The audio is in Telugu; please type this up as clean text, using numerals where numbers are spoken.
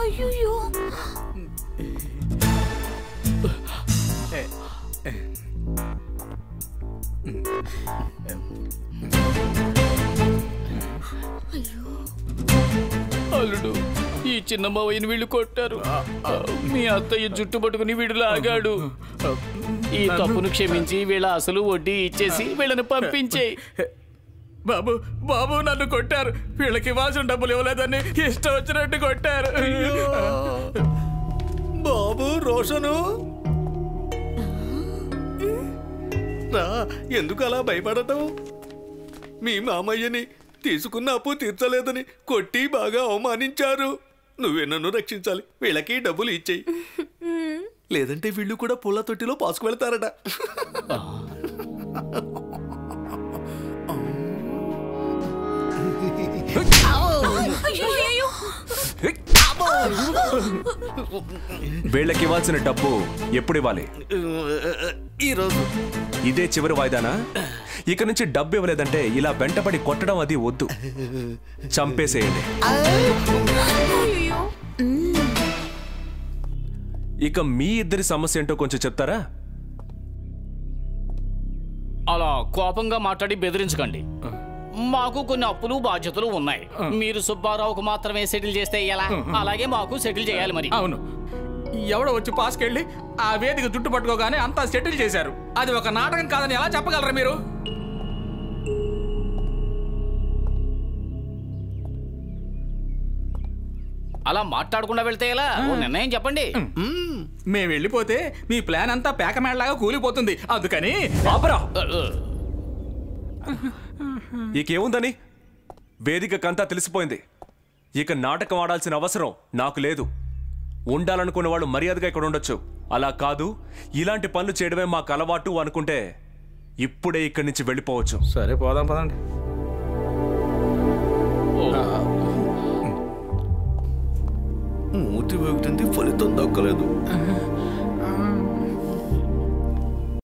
అయ్యో అల్లుడు, ఈ చిన్న మావయ్యని వీళ్ళు కొట్టారు. మీ అత్తయ్య జుట్టు పట్టుకుని వీడు లాగాడు. ఈ తప్పును క్షమించి వీళ్ళ అసలు వడ్డీ ఇచ్చేసి వీళ్ళని పంపించేయి. బాబు బాబు నన్ను కొట్టారు. వీళ్ళకి ఇవ్వాల్సిన డబ్బులు ఇవ్వలేదని ఇష్టం వచ్చినట్టు కొట్టారు. బాబు రోషను, ఎందుకు అలా భయపడటం? మీ మామయ్యని తీసుకున్న అప్పు తీర్చలేదని కొట్టి బాగా అవమానించారు. నువ్వే నన్ను రక్షించాలి. వీళ్ళకి డబ్బులు ఇచ్చేయి, లేదంటే వీళ్ళు కూడా పూల తొట్టిలో పాసుకు వెళ్తారట. వీళ్ళకి ఇవ్వాల్సిన డబ్బు ఎప్పుడు ఇవ్వాలి? ఈరోజు. ఇదే చివరి వాయిదానా? ఇక నుంచి డబ్బు ఇవ్వలేదంటే ఇలా వెంటపడి కొట్టడం అది వద్దు, చంపేసేయండి. ఇక మీ ఇద్దరి సమస్య ఏంటో కొంచెం చెప్తారా? అలా కోపంగా మాట్లాడి బెదిరించకండి. మాకు కొన్ని అప్పులు బాధ్యతలు ఉన్నాయి. మీరు సుబ్బారావుకు మాత్రమే సెటిల్ చేస్తే ఎలా? అలాగే మాకు సెటిల్ చేయాలి మరి. అవును, ఎవడో వచ్చి పాస్కెళ్ళి ఆ వేదిక జుట్టు పట్టుకోగానే అంతా సెటిల్ చేశారు. అది ఒక నాటకం కాదని ఎలా చెప్పగలరా మీరు? అలా మాట్లాడకుండా వెళ్తే ఎలా? ఓ నిర్ణయం చెప్పండి. మేము వెళ్ళిపోతే మీ ప్లాన్ అంతా పేకమేళలాగా కూలిపోతుంది. అందుకని ఇకేముందని? వేదికకంతా తెలిసిపోయింది. ఇక నాటకం ఆడాల్సిన అవసరం నాకు లేదు. ఉండాలనుకున్న వాళ్ళు మర్యాదగా ఇక్కడ ఉండొచ్చు. అలా కాదు, ఇలాంటి పనులు చేయడమే మాకు అలవాటు అనుకుంటే ఇప్పుడే ఇక్కడి నుంచి వెళ్ళిపోవచ్చు. సరే, పోదాం పదండి. మూతి వేగుతుంది, ఫలితం దక్కలేదు.